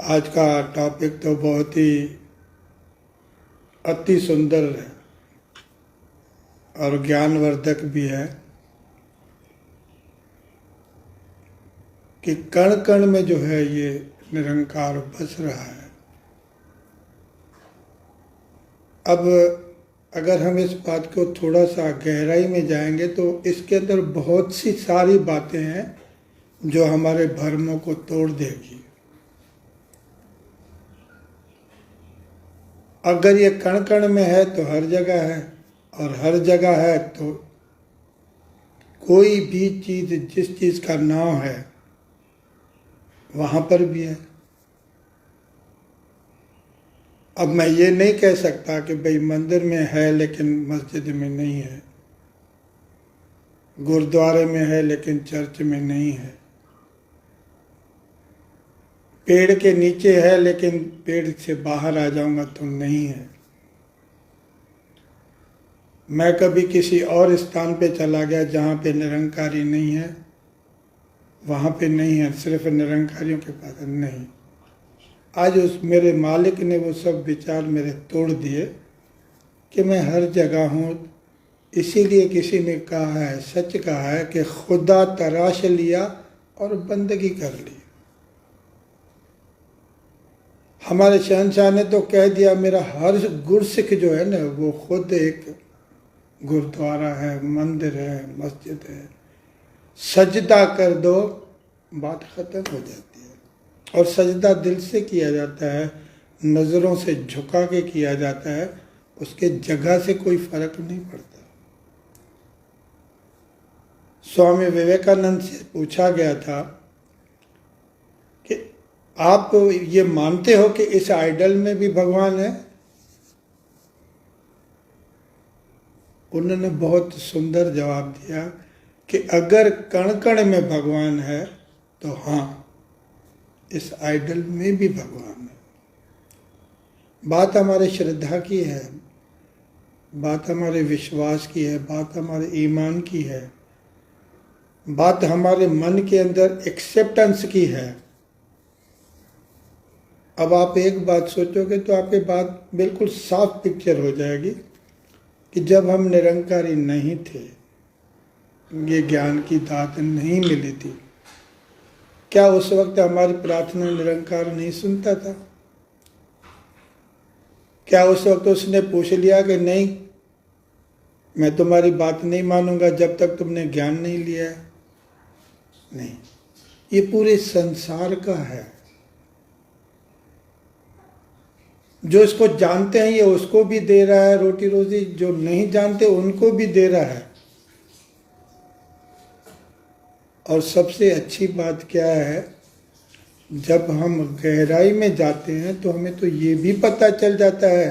आज का टॉपिक तो बहुत ही अति सुंदर है और ज्ञानवर्धक भी है कि कण कण में जो है ये निरंकार बस रहा है। अब अगर हम इस बात को थोड़ा सा गहराई में जाएंगे तो इसके अंदर बहुत सी सारी बातें हैं जो हमारे भ्रमों को तोड़ देगी। अगर ये कण कण में है तो हर जगह है, और हर जगह है तो कोई भी चीज जिस चीज का नाम है वहां पर भी है। अब मैं ये नहीं कह सकता कि भाई मंदिर में है लेकिन मस्जिद में नहीं है, गुरुद्वारे में है लेकिन चर्च में नहीं है, पेड़ के नीचे है लेकिन पेड़ से बाहर आ जाऊंगा तो नहीं है। मैं कभी किसी और स्थान पे चला गया जहाँ पे निरंकारी नहीं है, वहाँ पे नहीं है, सिर्फ निरंकारियों के पास नहीं। आज उस मेरे मालिक ने वो सब विचार मेरे तोड़ दिए कि मैं हर जगह हूँ। इसीलिए किसी ने कहा है, सच कहा है कि खुदा तराश लिया और बंदगी कर ली। हमारे शहंशाह ने तो कह दिया मेरा हर गुरसिख जो है ना वो खुद एक गुरुद्वारा है, मंदिर है, मस्जिद है। सजदा कर दो, बात खत्म हो जाती है। और सजदा दिल से किया जाता है, नज़रों से झुका के किया जाता है, उसके जगह से कोई फर्क नहीं पड़ता। स्वामी विवेकानंद से पूछा गया था कि आप ये मानते हो कि इस आइडल में भी भगवान है? उन्होंने बहुत सुंदर जवाब दिया कि अगर कण कण में भगवान है तो हाँ, इस आइडल में भी भगवान है। बात हमारे श्रद्धा की है, बात हमारे विश्वास की है, बात हमारे ईमान की है, बात हमारे मन के अंदर एक्सेप्टेंस की है। अब आप एक बात सोचोगे तो आपके बात बिल्कुल साफ पिक्चर हो जाएगी कि जब हम निरंकारी नहीं थे, ये ज्ञान की दात नहीं मिली थी, क्या उस वक्त हमारी प्रार्थना निरंकार नहीं सुनता था? क्या उस वक्त उसने पूछ लिया कि नहीं, मैं तुम्हारी बात नहीं मानूंगा जब तक तुमने ज्ञान नहीं लिया है? नहीं, ये पूरे संसार का है। जो इसको जानते हैं ये उसको भी दे रहा है रोटी रोजी, जो नहीं जानते उनको भी दे रहा है। और सबसे अच्छी बात क्या है, जब हम गहराई में जाते हैं तो हमें तो ये भी पता चल जाता है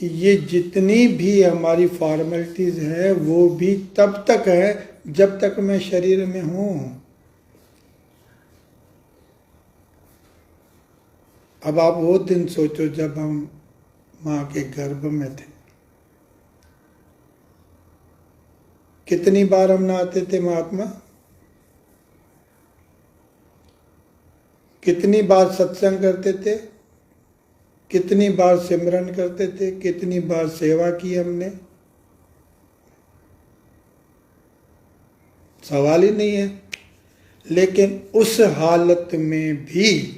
कि ये जितनी भी हमारी फॉर्मेलिटीज है वो भी तब तक है जब तक मैं शरीर में हूँ। अब आप वो दिन सोचो जब हम माँ के गर्भ में थे, कितनी बार हम नहाते थे महात्मा, कितनी बार सत्संग करते थे, कितनी बार सिमरन करते थे, कितनी बार सेवा की हमने? सवाल ही नहीं है। लेकिन उस हालत में भी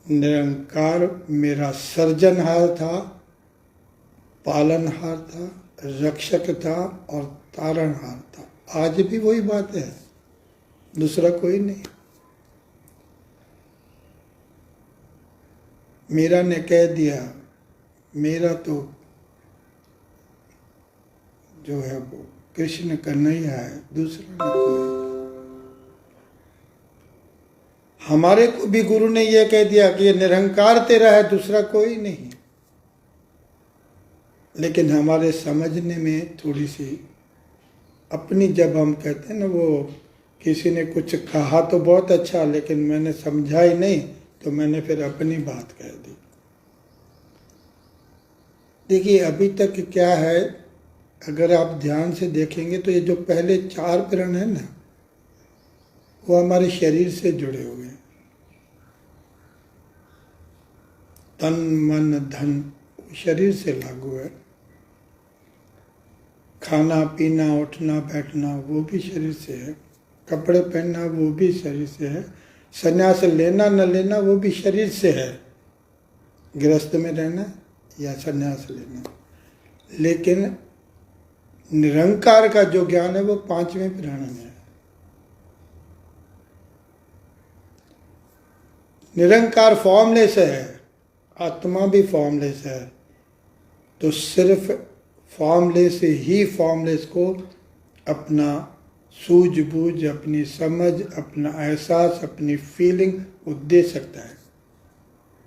निरंकार मेरा सर्जनहार था, पालनहार था, रक्षक था और तारणहार था। आज भी वही बात है, दूसरा कोई नहीं। मीरा ने कह दिया मेरा तो जो है वो कृष्ण कन्हैया है, दूसरा कोई। हमारे को भी गुरु ने यह कह दिया कि ये निरंकार तेरा है, दूसरा कोई नहीं। लेकिन हमारे समझने में थोड़ी सी अपनी, जब हम कहते हैं ना वो किसी ने कुछ कहा तो बहुत अच्छा, लेकिन मैंने समझा ही नहीं तो मैंने फिर अपनी बात कह दी। देखिए अभी तक क्या है, अगर आप ध्यान से देखेंगे तो ये जो पहले 4 प्रण है ना वो हमारे शरीर से जुड़े हुए हैं। तन मन धन शरीर से लागू है। खाना पीना उठना बैठना वो भी शरीर से है। कपड़े पहनना वो भी शरीर से है। संन्यास लेना न लेना वो भी शरीर से है, गृहस्थ में रहना या संन्यास लेना। लेकिन निरंकार का जो ज्ञान है वो पांचवें प्राण में है। निरंकार फॉर्मलेस है, आत्मा भी फॉर्मलेस है। तो सिर्फ फॉर्मलेस ही फॉर्मलेस को अपना सूझबूझ, अपनी समझ, अपना एहसास, अपनी फीलिंग वो दे सकता है।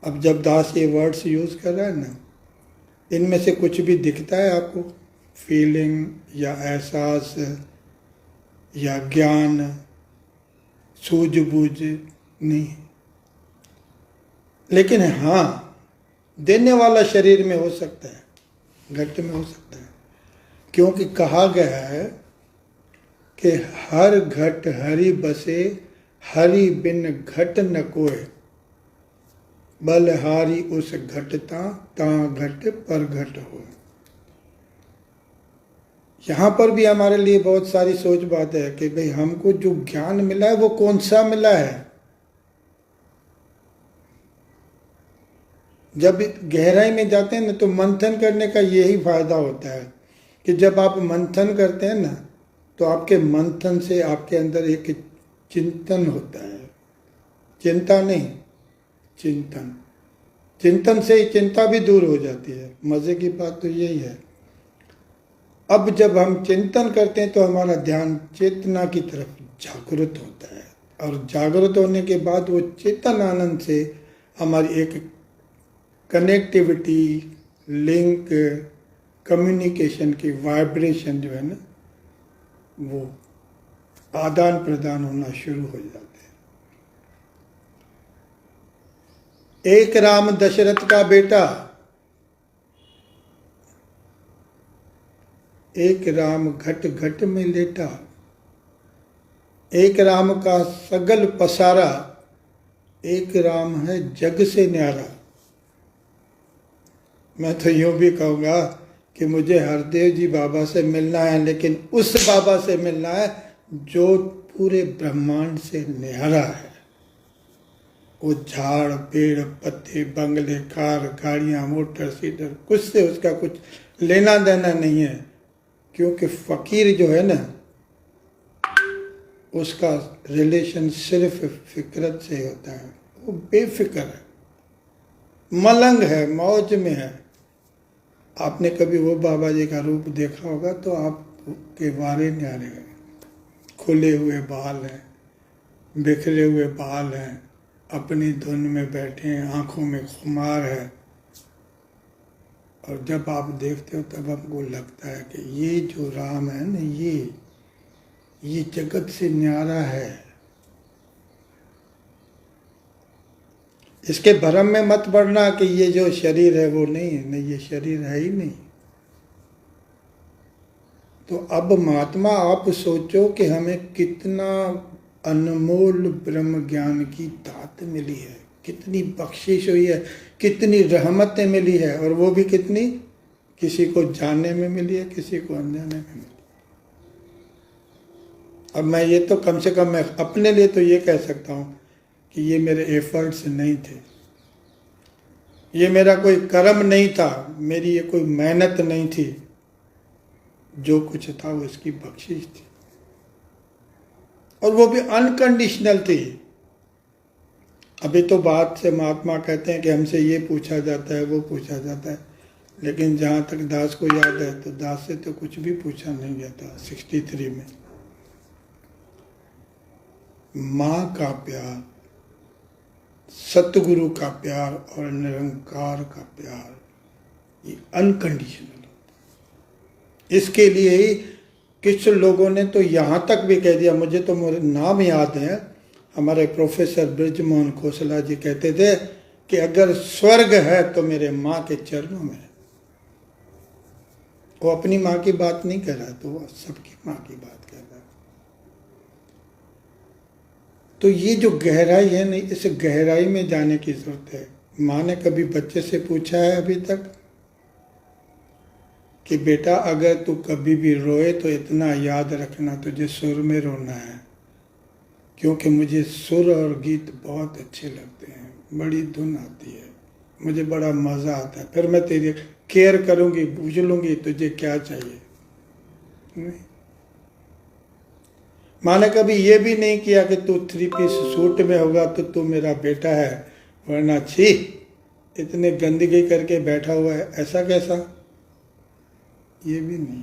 अब जब दास ये वर्ड्स यूज कर रहा है ना, इनमें से कुछ भी दिखता है आपको? फीलिंग या एहसास या ज्ञान, सूझबूझ नहीं। लेकिन हाँ, देने वाला शरीर में हो सकता है, घट में हो सकता है। क्योंकि कहा गया है कि हर घट हरि बसे, हरि बिन घट न कोय, बलहारी उस घटता ता घट पर घट हो। यहाँ पर भी हमारे लिए बहुत सारी सोच बात है कि भाई हमको जो ज्ञान मिला है वो कौन सा मिला है। जब गहराई में जाते हैं ना तो मंथन करने का यही फायदा होता है कि जब आप मंथन करते हैं ना तो आपके मंथन से आपके अंदर एक चिंतन होता है। चिंता नहीं, चिंतन। चिंतन से ही चिंता भी दूर हो जाती है। मजे की बात तो यही है। अब जब हम चिंतन करते हैं तो हमारा ध्यान चेतना की तरफ जागृत होता है, और जागृत होने के बाद वो चेतन आनंद से हमारी एक कनेक्टिविटी, लिंक, कम्युनिकेशन की वाइब्रेशन जो है ना, वो आदान प्रदान होना शुरू हो जाते हैं। एक राम दशरथ का बेटा, एक राम घट घट में लेटा, एक राम का सगल पसारा, एक राम है जग से न्यारा। मैं तो यूं भी कहूँगा कि मुझे हरदेव जी बाबा से मिलना है, लेकिन उस बाबा से मिलना है जो पूरे ब्रह्मांड से न्यारा है। वो झाड़ पेड़ पत्ते बंगले कार गाड़ियाँ मोटर सीटर कुछ से उसका कुछ लेना देना नहीं है। क्योंकि फकीर जो है ना, उसका रिलेशन सिर्फ फिक्रत से होता है। वो बेफिक्र है, मलंग है, मौज में है। आपने कभी वो बाबा जी का रूप देखा होगा तो आपके वारे न्यारे हैं। खुले हुए बाल हैं, बिखरे हुए बाल हैं, अपनी धुन में बैठे हैं, आंखों में खुमार है। और जब आप देखते हो तब आपको लगता है कि ये जो राम है ना, ये जगत से न्यारा है। इसके भ्रम में मत पड़ना कि ये जो शरीर है वो नहीं है। नहीं, ये शरीर है ही नहीं। तो अब महात्मा आप सोचो कि हमें कितना अनमोल ब्रह्म ज्ञान की दात मिली है, कितनी बख्शिश हुई है, कितनी रहमतें मिली है। और वो भी कितनी, किसी को जानने में मिली है, किसी को अनजाने में मिली। अब मैं ये तो कम से कम मैं अपने लिए तो ये कह सकता हूँ कि ये मेरे एफर्ट्स नहीं थे, ये मेरा कोई कर्म नहीं था, मेरी ये कोई मेहनत नहीं थी। जो कुछ था वो इसकी बख्शिश थी, और वो भी अनकंडीशनल थी। अभी तो बात से महात्मा कहते हैं कि हमसे ये पूछा जाता है, वो पूछा जाता है, लेकिन जहाँ तक दास को याद है तो दास से तो कुछ भी पूछा नहीं गया था। 63 में माँ का प्यार, सतगुरु का प्यार और निरंकार का प्यार, ये अनकंडीशनल होता है। इसके लिए ही कुछ लोगों ने तो यहाँ तक भी कह दिया, मुझे तो मेरे नाम याद है, हमारे प्रोफेसर ब्रजमोहन खोसला जी कहते थे कि अगर स्वर्ग है तो मेरे माँ के चरणों में है। वो अपनी माँ की बात नहीं कर रहा, तो वो सबकी माँ की बात कर रहा है। तो ये जो गहराई है ना, इस गहराई में जाने की जरूरत है। माँ ने कभी बच्चे से पूछा है अभी तक कि बेटा अगर तू कभी भी रोए तो इतना याद रखना तुझे सुर में रोना है, क्योंकि मुझे सुर और गीत बहुत अच्छे लगते हैं, बड़ी धुन आती है, मुझे बड़ा मज़ा आता है, फिर मैं तेरी केयर करूँगी, पूछ लूँगी तुझे क्या चाहिए। नहीं, माँ ने कभी ये भी नहीं किया कि तू 3 पीस सूट में होगा तो तू मेरा बेटा है, वरना छी इतने गंदगी करके बैठा हुआ है, ऐसा कैसा, ये भी नहीं।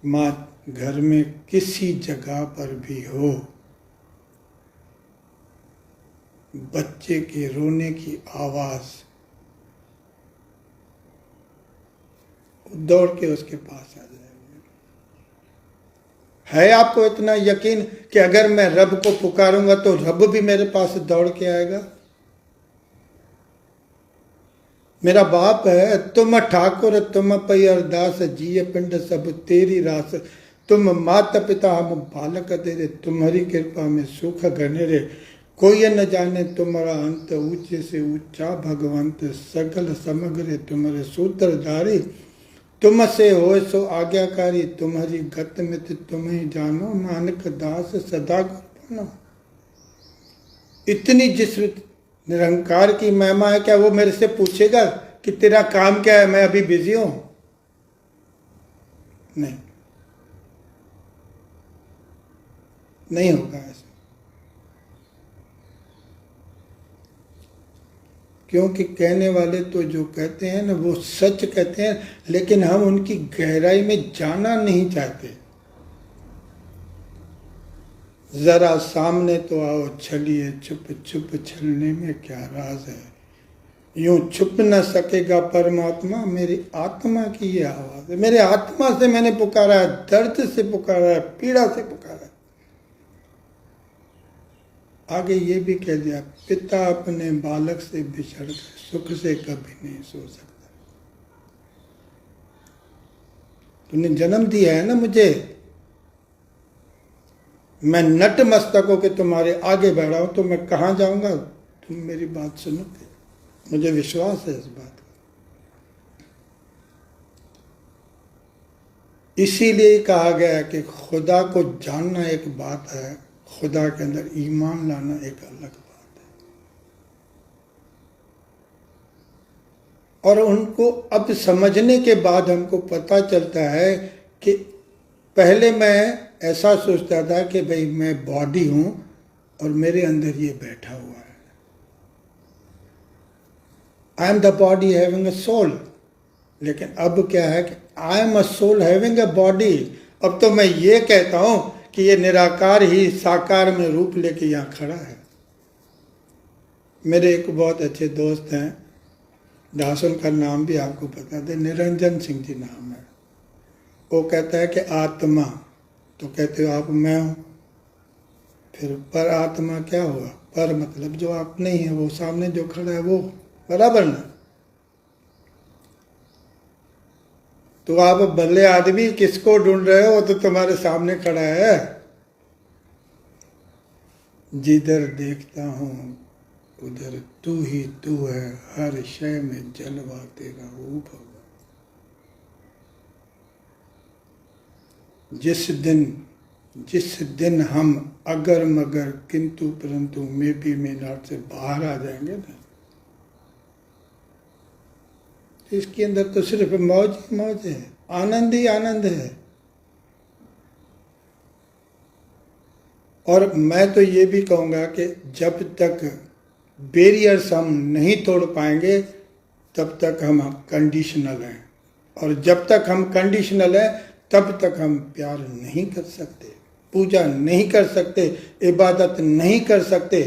माँ घर में किसी जगह पर भी हो, बच्चे के रोने की आवाज दौड़ के उसके पास आ जाएगी। है आपको इतना यकीन कि अगर मैं रब को पुकारूंगा तो रब भी मेरे पास दौड़ के आएगा? मेरा बाप है, तुम ठाकुर तुम पई अरदास, जिये पिंड सब तेरी रास, तुम माता पिता हम बालक तेरे, तुम्हारी कृपा में सुख घनेरे, कोई न जाने तुम्हारा अंत, ऊंचे से ऊंचा भगवंत, सगल समग्र तुम्हारे सूत्रधारी, तुम से हो सो आज्ञाकारी, तुम्हारी गत मित तुम ही जानो, नानक दास सदा गुर बनो। इतनी जिस निरंकार की महिमा है, क्या वो मेरे से पूछेगा कि तेरा काम क्या है, मैं अभी बिजी हूं? नहीं, नहीं होगा ऐसा, क्योंकि कहने वाले तो जो कहते हैं ना वो सच कहते हैं, लेकिन हम उनकी गहराई में जाना नहीं चाहते। जरा सामने तो आओ छलिए, छुप छुप छलने में क्या राज है, यूं छुप न सकेगा परमात्मा, मेरी आत्मा की ये आवाज है। मेरे आत्मा से मैंने पुकारा है, दर्द से पुकारा है, पीड़ा से पुकारा है। आगे ये भी कह दिया, पिता अपने बालक से बिछड़ कर सुख से कभी नहीं सो सकता। तूने जन्म दिया है ना मुझे, मैं नट मस्तक होकर तुम्हारे आगे बैठा हूं, तो मैं कहां जाऊंगा? तुम मेरी बात सुनोगे, मुझे विश्वास है इस बात का। इसीलिए कहा गया है कि खुदा को जानना एक बात है, खुदा के अंदर ईमान लाना एक अलग बात है। और उनको अब समझने के बाद हमको पता चलता है कि पहले मैं ऐसा सोचता था कि भाई मैं बॉडी हूं और मेरे अंदर ये बैठा हुआ है, I am the body having a soul. लेकिन अब क्या है कि I am a soul having a body. अब तो मैं ये कहता हूं कि ये निराकार ही साकार में रूप लेके यहाँ खड़ा है। मेरे एक बहुत अच्छे दोस्त हैं, दासन का नाम भी आपको पता है, निरंजन सिंह जी नाम है। वो कहता है कि आत्मा, तो कहते हो आप मैं हूँ, फिर पर आत्मा क्या हुआ? पर मतलब जो आप नहीं है, वो सामने जो खड़ा है वो, बराबर ना? तो आप भले आदमी किसको ढूंढ रहे हो? तो तुम्हारे सामने खड़ा है। जिधर देखता हूं उधर तू ही तू है, हर शय में जलवा तेरा रूप होगा। जिस दिन हम अगर मगर किंतु परंतु में भी मेनाट से बाहर आ जाएंगे ना, इसके अंदर तो सिर्फ मौज ही मौज है, आनंद ही आनंद है। और मैं तो ये भी कहूँगा कि जब तक बैरियर्स हम नहीं तोड़ पाएंगे तब तक हम कंडीशनल हैं, और जब तक हम कंडीशनल हैं तब तक हम प्यार नहीं कर सकते, पूजा नहीं कर सकते, इबादत नहीं कर सकते।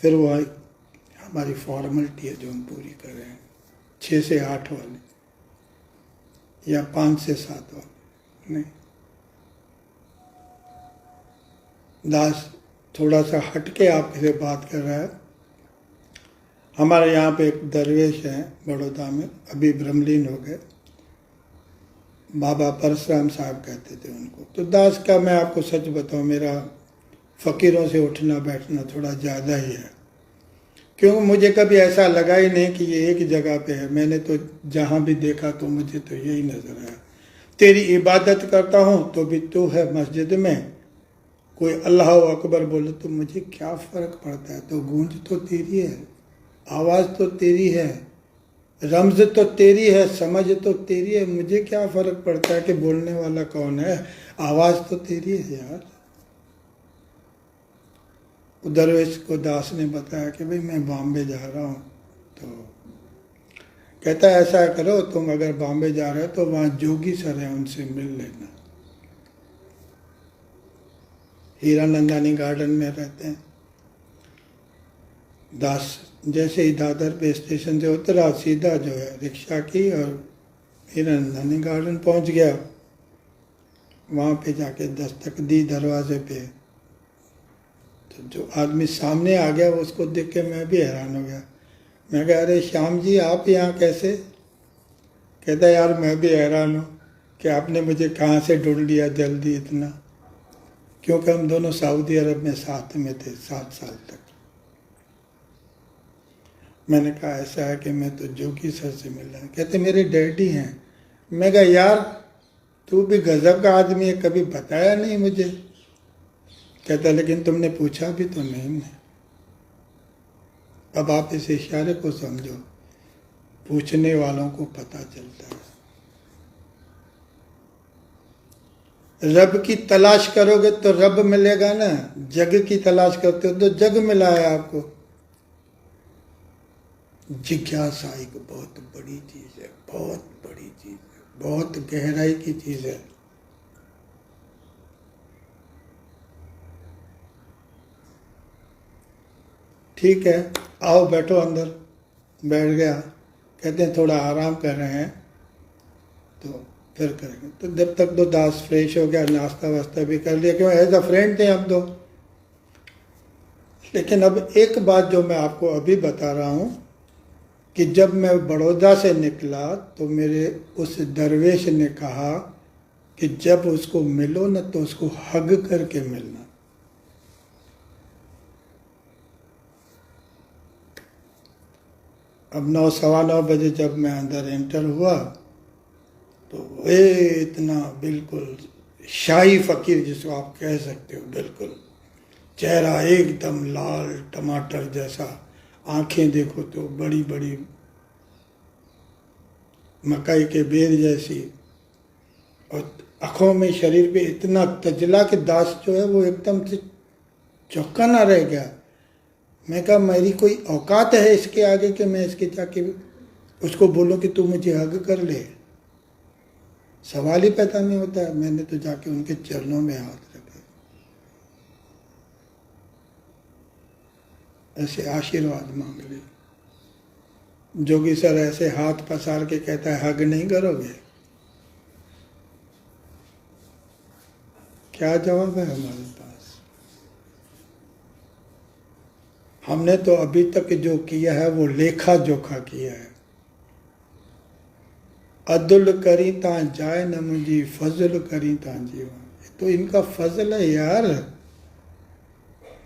फिर वो हमारी फॉर्मेलिटी है जो हम पूरी कर रहे हैं, 6 से 8 वाले या 5 से 7 वाले नहीं। दास थोड़ा सा हटके आपसे बात कर रहा है। हमारे यहाँ पे एक दरवेश हैं बड़ौदा में, अभी ब्रह्मलीन हो गए, बाबा परशुराम साहब कहते थे उनको। तो दास का मैं आपको सच बताऊं, मेरा फ़कीरों से उठना बैठना थोड़ा ज़्यादा ही है। क्योंकि मुझे कभी ऐसा लगा ही नहीं कि ये एक जगह पे है। मैंने तो जहाँ भी देखा तो मुझे तो यही नजर आया। तेरी इबादत करता हूँ तो भी तू है मस्जिद में, कोई अल्लाह अकबर बोले तो मुझे क्या फ़र्क पड़ता है, तो गूंज तो तेरी है, आवाज़ तो तेरी है, रमज तो तेरी है, समझ तो तेरी है, मुझे क्या फ़र्क पड़ता है कि बोलने वाला कौन है, आवाज़ तो तेरी है यार। दरवेश को दास ने बताया कि भाई मैं बॉम्बे जा रहा हूँ, तो कहता है ऐसा करो, तुम अगर बॉम्बे जा रहे हो तो वहाँ जोगी सर हैं, उनसे मिल लेना। हीरानंदानी गार्डन में रहते हैं। दास जैसे ही दादर पे स्टेशन से उतरा, सीधा जो है रिक्शा की और हीरानंदानी गार्डन पहुंच गया। वहाँ पे जाके दस्तक दी दरवाजे पे, तो जो आदमी सामने आ गया उसको देख के मैं भी हैरान हो गया। मैं कहा अरे श्याम जी आप यहाँ कैसे? कहता यार मैं भी हैरान हूँ कि आपने मुझे कहाँ से ढूंढ लिया जल्दी इतना, क्योंकि हम दोनों सऊदी अरब में साथ में थे 7 साल तक। मैंने कहा ऐसा है कि मैं तो जोगी सर से मिला। कहते मेरे डैडी हैं। मैं कहा यार तू भी गजब का आदमी है, कभी बताया नहीं मुझे। कहता लेकिन तुमने पूछा भी तो नहीं। अब आप इस इशारे को समझो, पूछने वालों को पता चलता है। रब की तलाश करोगे तो रब मिलेगा ना, जग की तलाश करते हो तो जग मिला है आपको। जिज्ञासा एक बहुत बड़ी चीज है, बहुत बड़ी चीज है, बहुत गहराई की चीज है। ठीक है आओ बैठो अंदर। बैठ गया। कहते हैं थोड़ा आराम कर रहे हैं तो फिर करेंगे। तो जब तक तो दास फ्रेश हो गया, नाश्ता वास्ता भी कर लिया, क्यों एज अ फ्रेंड थे हम दो। लेकिन अब एक बात जो मैं आपको अभी बता रहा हूँ कि जब मैं बड़ौदा से निकला तो मेरे उस दरवेश ने कहा कि जब उसको मिलो ना तो उसको हग करके मिलना। अब 9 सवा 9 बजे जब मैं अंदर एंटर हुआ तो वे इतना बिल्कुल शाही फकीर जिसको आप कह सकते हो, बिल्कुल चेहरा एकदम लाल टमाटर जैसा, आंखें देखो तो बड़ी बड़ी मकई के बेर जैसी, और आँखों में शरीर पे इतना तजला कि दास जो है वो एकदम से चौंका ना रह गया। मैं कहा मेरी कोई औकात है इसके आगे कि मैं इसके जाके उसको बोलूं कि तू मुझे हग कर ले? सवाल ही पैदा नहीं होता है। मैंने तो जाके उनके चरणों में हाथ रखे, ऐसे आशीर्वाद मांग ली। जोगी सर ऐसे हाथ पसार के कहता है हग नहीं करोगे? क्या जवाब है हमारे पास? हमने तो अभी तक जो किया है वो लेखा जोखा किया है। अदुल करी ता जाए न मुझी, फजल करी ता जीवा। तो इनका फजल है यार।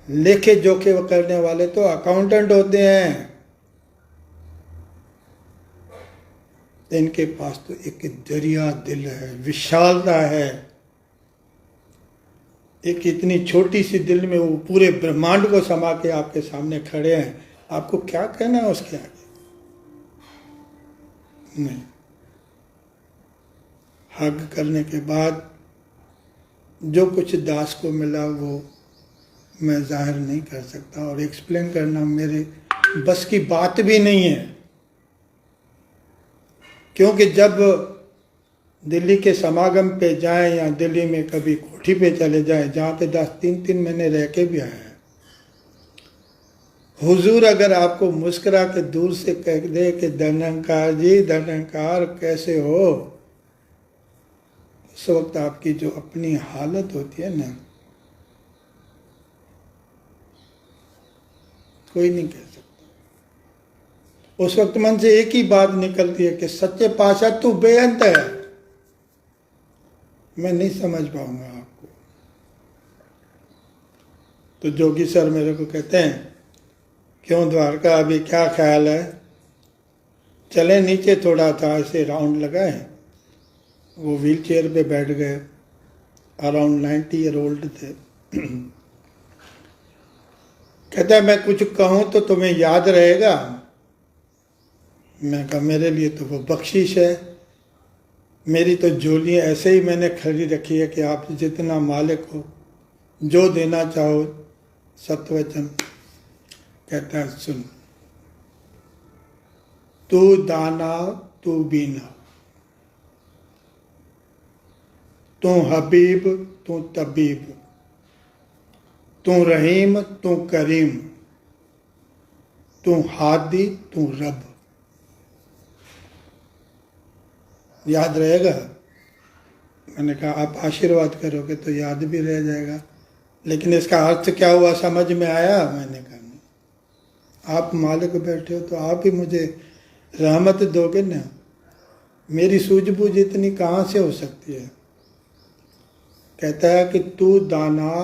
लेखे जोखे करने वाले तो अकाउंटेंट होते हैं, इनके पास तो एक दरिया दिल है, विशालता है। एक इतनी छोटी सी दिल में वो पूरे ब्रह्मांड को समा के आपके सामने खड़े हैं। आपको क्या कहना है उसके आगे? नहीं। हग करने के बाद जो कुछ दास को मिला वो मैं जाहिर नहीं कर सकता, और एक्सप्लेन करना मेरे बस की बात भी नहीं है। क्योंकि जब दिल्ली के समागम पे जाएं या दिल्ली में कभी कोठी पे चले जाएं जहाँ पे 3 महीने रह के भी आए हैं, हुजूर अगर आपको मुस्कुरा के दूर से कह दे कि धनंकार जी, धनंकार कैसे हो, उस वक्त आपकी जो अपनी हालत होती है ना, कोई नहीं कह सकता। उस वक्त मन से एक ही बात निकलती है कि सच्चे पातशाह तू बेअंत है। मैं नहीं समझ पाऊंगा आपको। तो जोगी सर मेरे को कहते हैं क्यों द्वारका, अभी क्या ख्याल है? चले नीचे थोड़ा था, ऐसे राउंड लगाए, वो व्हील चेयर पे बैठ गए, अराउंड 90 ईयर ओल्ड थे। कहता है मैं कुछ कहूँ तो तुम्हें याद रहेगा? मैं कहा मेरे लिए तो वो बख्शिश है, मेरी तो झोली ऐसे ही मैंने खरीद रखी है कि आप जितना मालिक हो, जो देना चाहो सत्वचन। कहता है सुन, तू दाना तू बीना, तू हबीब तू तबीब, तू रहीम तू करीम, तू हादी तू रब। याद रहेगा? मैंने कहा आप आशीर्वाद करोगे तो याद भी रह जाएगा, लेकिन इसका अर्थ क्या हुआ समझ में आया? मैंने कहा नहीं, आप मालिक बैठे हो तो आप ही मुझे रहमत दोगे ना, मेरी सूझबूझ इतनी कहाँ से हो सकती है? कहता है कि तू दाना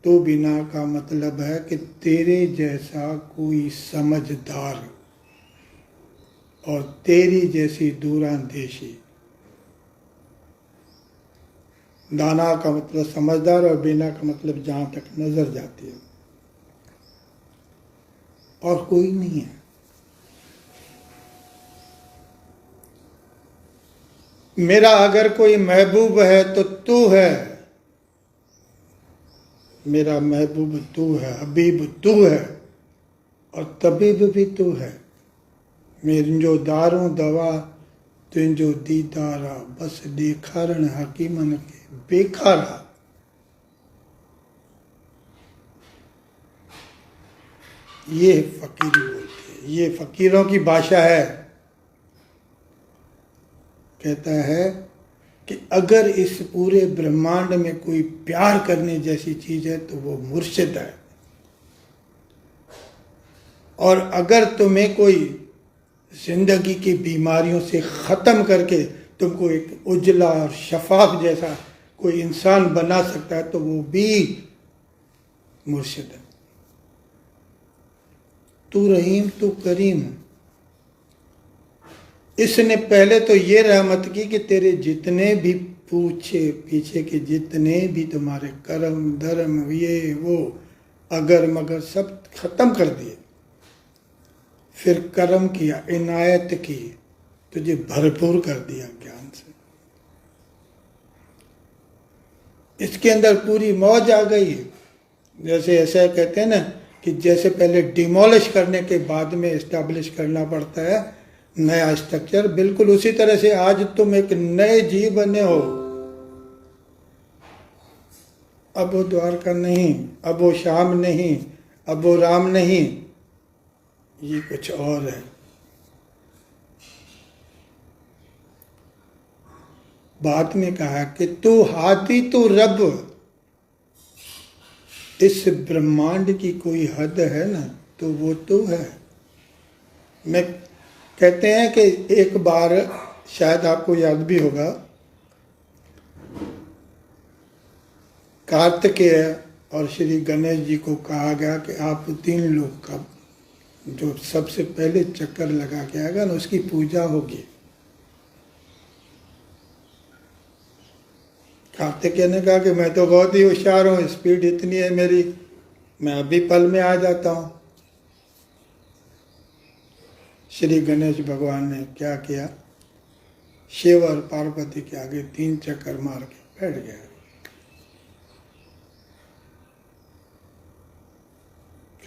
तू बिना का मतलब है कि तेरे जैसा कोई समझदार और तेरी जैसी दूरांदेशी। दाना का मतलब समझदार और बिना का मतलब जहां तक नजर जाती है, और कोई नहीं है। मेरा अगर कोई महबूब है तो तू है, मेरा महबूब तू है, हबीब तू है, और तबीब भी तू है। मेरी जो दारूं दवा तुंहिंजो दीदारा, बस ॾेखारण हकीमन के बेखारा। ये फकीरी बोलती है, ये फकीरों की भाषा है। कहता है कि अगर इस पूरे ब्रह्मांड में कोई प्यार करने जैसी चीज है तो वो मुर्शिद है, और अगर तुम्हें कोई जिंदगी की बीमारियों से ख़त्म करके तुमको एक उजला और शफाफ जैसा कोई इंसान बना सकता है तो वो भी मुर्शिद है। तू रहीम तू करीम। इसने पहले तो ये रहमत की कि तेरे जितने भी पूछे पीछे के जितने भी तुम्हारे कर्म धर्म ये वो अगर मगर सब खत्म कर दिए, फिर कर्म किया, इनायत की, तुझे भरपूर कर दिया ज्ञान से। इसके अंदर पूरी मौज आ गई है। जैसे ऐसा कहते हैं ना कि जैसे पहले डिमोलिश करने के बाद में इस्टेब्लिश करना पड़ता है नया स्ट्रक्चर, बिल्कुल उसी तरह से आज तुम एक नए जीव बने हो। अब वो द्वारका नहीं, अब वो श्याम नहीं, अब वो राम नहीं, ये कुछ और है। बात में कहा कि तू हाथी तू रब। इस ब्रह्मांड की कोई हद है ना तो वो तू है। मैं कहते हैं कि एक बार शायद आपको याद भी होगा, कार्तिकेय और श्री गणेश जी को कहा गया कि आप 3 लोग का जो सबसे पहले चक्कर लगा के आएगा ना उसकी पूजा होगी। कार्तिकेय ने कहा कि मैं तो बहुत ही होशियार हूँ, स्पीड इतनी है मेरी, मैं अभी पल में आ जाता हूँ। श्री गणेश भगवान ने क्या किया, शिव और पार्वती के आगे 3 चक्कर मार के बैठ गया।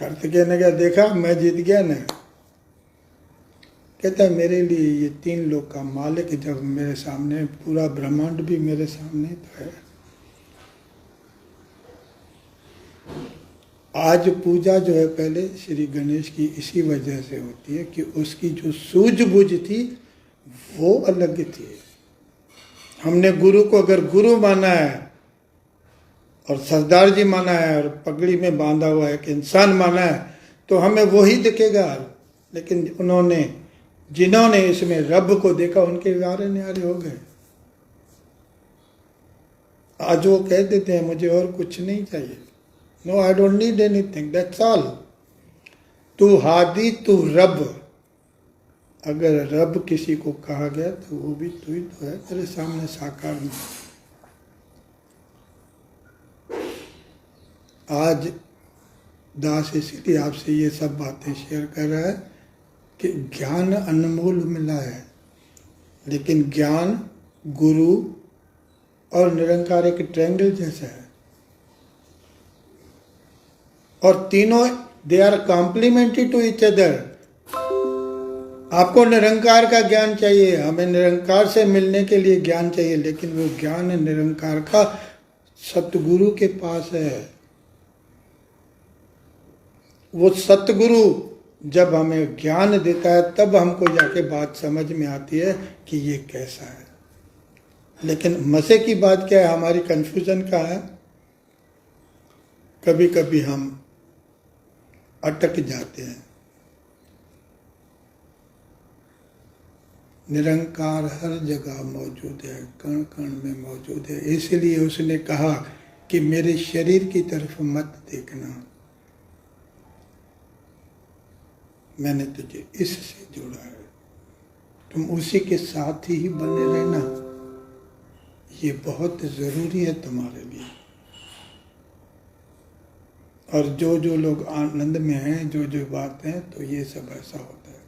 कार्तिकेय ने क्या देखा, मैं जीत गया ना। कहता है मेरे लिए ये 3 लोग का मालिक जब मेरे सामने, पूरा ब्रह्मांड भी मेरे सामने तो है। आज पूजा जो है पहले श्री गणेश की इसी वजह से होती है कि उसकी जो सूझबूझ थी वो अलग थी। हमने गुरु को अगर गुरु माना है और सरदार जी माना है और पगड़ी में बांधा हुआ एक इंसान माना है तो हमें वही दिखेगा। लेकिन उन्होंने, जिन्होंने इसमें रब को देखा उनके वारे न्यारे हो गए। आज वो कह देते हैं मुझे और कुछ नहीं चाहिए, no I don't need anything, that's all. तू हादी तू रब। अगर रब किसी को कहा गया तो वो भी तू ही तो है तेरे सामने साकार में। आज दास इसीलिए आपसे ये सब बातें शेयर कर रहा है कि ज्ञान अनमोल मिला है, लेकिन ज्ञान, गुरु और निरंकार एक ट्रायंगल जैसा है, और तीनों they are complementary to each other. आपको निरंकार का ज्ञान चाहिए, हमें निरंकार से मिलने के लिए ज्ञान चाहिए, लेकिन वो ज्ञान निरंकार का सतगुरु के पास है। वो सतगुरु जब हमें ज्ञान देता है तब हमको जाके बात समझ में आती है कि ये कैसा है। लेकिन मजे की बात क्या है, हमारी कंफ्यूजन का है, कभी कभी हम अटक जाते हैं। निरंकार हर जगह मौजूद है, कण कण में मौजूद है। इसलिए उसने कहा कि मेरे शरीर की तरफ मत देखना, मैंने तुझे इससे जोड़ा है, तुम उसी के साथ ही बने रहना। ये बहुत जरूरी है तुम्हारे लिए। और जो जो लोग आनंद में हैं, जो जो बातें हैं, तो ये सब ऐसा होता है।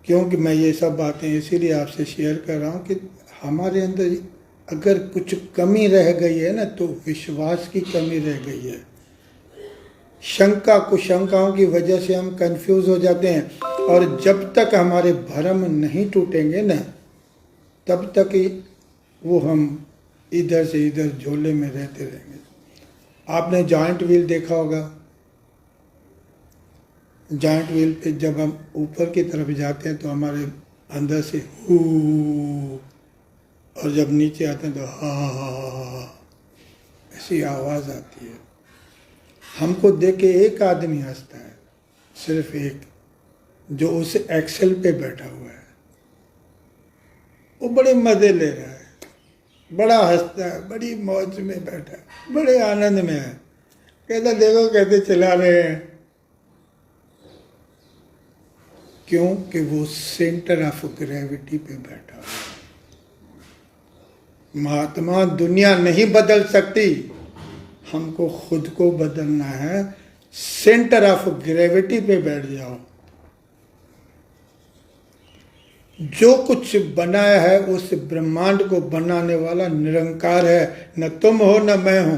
क्योंकि मैं ये सब बातें इसीलिए आपसे शेयर कर रहा हूँ कि हमारे अंदर अगर कुछ कमी रह गई है ना, तो विश्वास की कमी रह गई है। शंका कुशंकाओं की वजह से हम कंफ्यूज हो जाते हैं, और जब तक हमारे भरम नहीं टूटेंगे ना, तब तक ही वो हम इधर से इधर झोले में रहते रहेंगे। आपने जॉइंट व्हील देखा होगा। जॉइंट व्हील पे जब हम ऊपर की तरफ जाते हैं तो हमारे अंदर से हू, और जब नीचे आते हैं तो हा, ऐसी आवाज आती है। हमको देख के एक आदमी हंसता है, सिर्फ एक, जो उस एक्सेल पे बैठा हुआ है। वो बड़े मजे ले रहा है, बड़ा हंसता है, बड़ी मौज में बैठा है, बड़े आनंद में है। कहता देखो कैसे चला रहे हैं। क्यों? कि वो सेंटर ऑफ ग्रेविटी पे बैठा हुआ है। महात्मा, दुनिया नहीं बदल सकती, हमको खुद को बदलना है। सेंटर ऑफ ग्रेविटी पे बैठ जाओ। जो कुछ बनाया है उस ब्रह्मांड को बनाने वाला निरंकार है, न तुम हो न मैं हूं।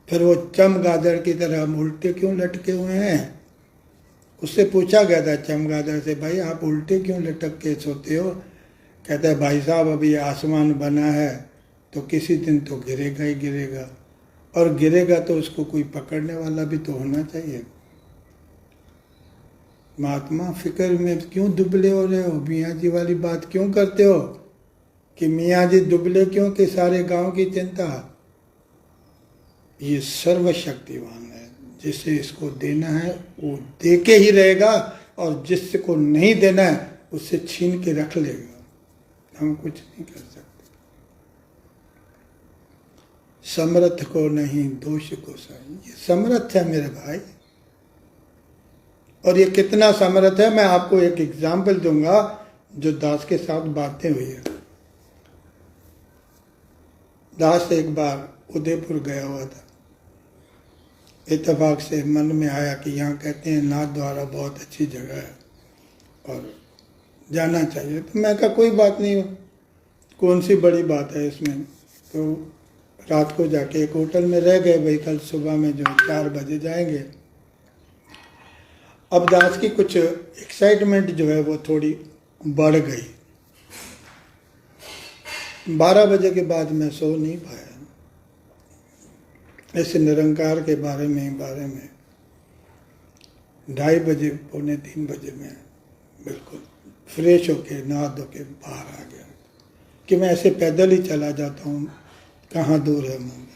फिर वो चमगादड़ की तरह हम उल्टे क्यों लटके हुए हैं? उससे पूछा गया था चमगादड़ से, भाई आप उल्टे क्यों लटक के सोते हो? कहता है भाई साहब, अभी आसमान बना है तो किसी दिन तो गिरेगा ही गिरेगा, और गिरेगा तो उसको कोई पकड़ने वाला भी तो होना चाहिए। महात्मा, फिक्र में क्यों दुबले हो रहे हो? मियाँ जी वाली बात क्यों करते हो कि मियाँ जी दुबले क्यों, कि सारे गांव की चिंता? ये सर्वशक्तिवान है, जिसे इसको देना है वो दे के ही रहेगा, और जिसको नहीं देना है उससे छीन के रख लेगा। हम कुछ नहीं कर सकते। समर्थ को नहीं दोष को सही। ये समर्थ है मेरे भाई, और ये कितना समर्थ है मैं आपको एक एग्जाम्पल दूंगा जो दास के साथ बातें हुई है। दास एक बार उदयपुर गया हुआ था। इत्तेफाक से मन में आया कि यहाँ कहते हैं नाथ द्वारा बहुत अच्छी जगह है और जाना चाहिए। तो मैं कहा कोई बात नहीं, कौन सी बड़ी बात है इसमें। तो रात को जाके एक होटल में रह गए। भाई कल सुबह में जो 4 बजे जाएंगे। अब दास की कुछ एक्साइटमेंट जो है वो थोड़ी बढ़ गई। 12 बजे के बाद मैं सो नहीं पाया। ऐसे निरंकार के बारे में 2:30 बजे, 2:45 बजे में बिल्कुल फ्रेश होके नहा धो के बाहर आ गया कि मैं ऐसे पैदल ही चला जाता हूँ, कहाँ दूर है मंदिर।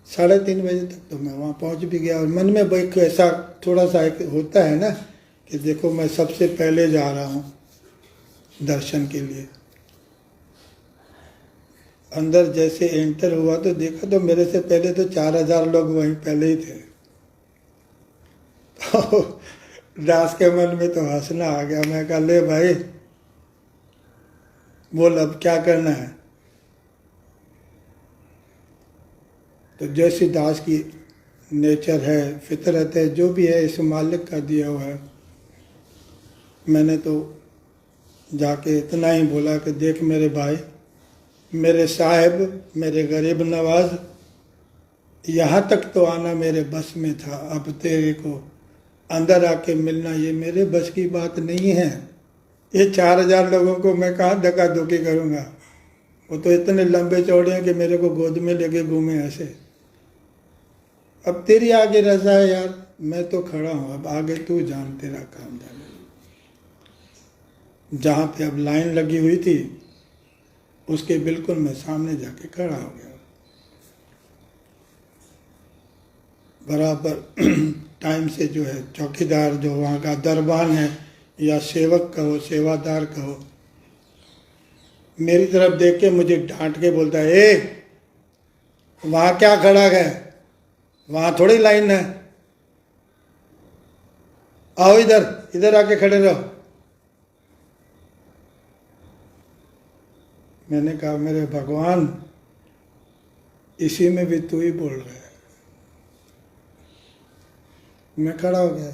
3:30 बजे तक तो मैं वहाँ पहुँच भी गया। और मन में एक ऐसा थोड़ा सा एक होता है ना कि देखो मैं सबसे पहले जा रहा हूँ दर्शन के लिए। अंदर जैसे एंटर हुआ तो देखा तो मेरे से पहले तो 4000 लोग वहीं पहले ही थे। तो दास के मन में तो हंसना आ गया। मैं कहा ले भाई बोल अब क्या करना है। तो जैसी दास की नेचर है, फितरत है, जो भी है इस मालिक का दिया हुआ है। मैंने तो जाके इतना ही बोला कि देख मेरे भाई, मेरे साहिब, मेरे गरीब नवाज, यहाँ तक तो आना मेरे बस में था, अब तेरे को अंदर आके मिलना ये मेरे बस की बात नहीं है। ये 4000 लोगों को मैं कहाँ धक्का धुक्की करूँगा। वो तो इतने लंबे चौड़े हैं कि मेरे को गोद में लेके घूमे ऐसे। अब तेरी आगे रजा है यार, मैं तो खड़ा हूँ, अब आगे तू जान, तेरा काम जाने। जहाँ पे अब लाइन लगी हुई थी उसके बिल्कुल मैं सामने जाके खड़ा हो गया। बराबर टाइम से जो है चौकीदार, जो वहाँ का दरबान है या सेवक कहो, सेवादार कहो, मेरी तरफ देख के मुझे डांट के बोलता है, ए वहाँ क्या खड़ा है, वहाँ थोड़ी लाइन है, आओ इधर, इधर आके खड़े रहो। मैंने कहा मेरे भगवान, इसी में भी तू ही बोल रहा है। मैं खड़ा हो गया।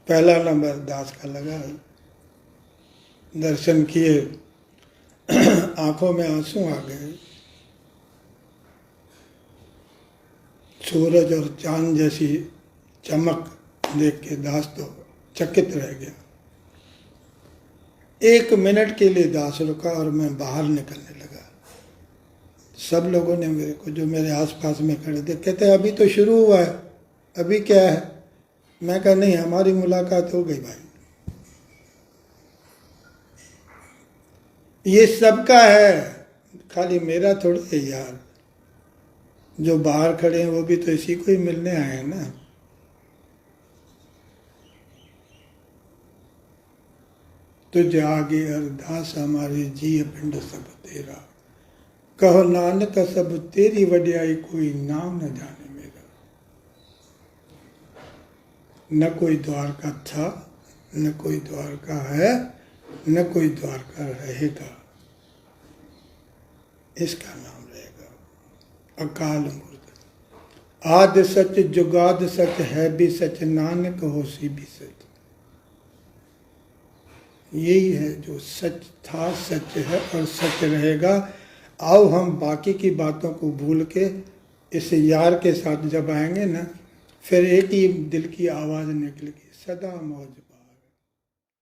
पहला नंबर दास का लगा, दर्शन किए, आंखों में आंसू आ गए। सूरज और चांद जैसी चमक देख के दास तो चकित रह गया। 1 मिनट के लिए दास रुका और मैं बाहर निकलने लगा। सब लोगों ने मेरे को, जो मेरे आसपास में खड़े थे, कहते अभी तो शुरू हुआ है, अभी क्या है। मैं कहा नहीं, हमारी मुलाकात हो गई भाई, ये सबका है, खाली मेरा थोड़ा है यार। जो बाहर खड़े हैं वो भी तो इसी को ही मिलने आए हैं ना। तुझ आगे अरदास हमारे जी पिंड सब तेरा, कहो नानक सब तेरी वड्याई, कोई नाम न जाने मेरा। न कोई द्वारका था, न कोई द्वारका है, न कोई द्वारका रहेगा, इसका नाम रहेगा अकाल मूर्त। आदि सच जुगाद सच, है भी सच, नानक होसी भी सच। यही है जो सच था, सच है और सच रहेगा। आओ हम बाकी की बातों को भूल के इस यार के साथ जब आएंगे ना, फिर एक ही दिल की आवाज़ निकलेगी, सदा मौज।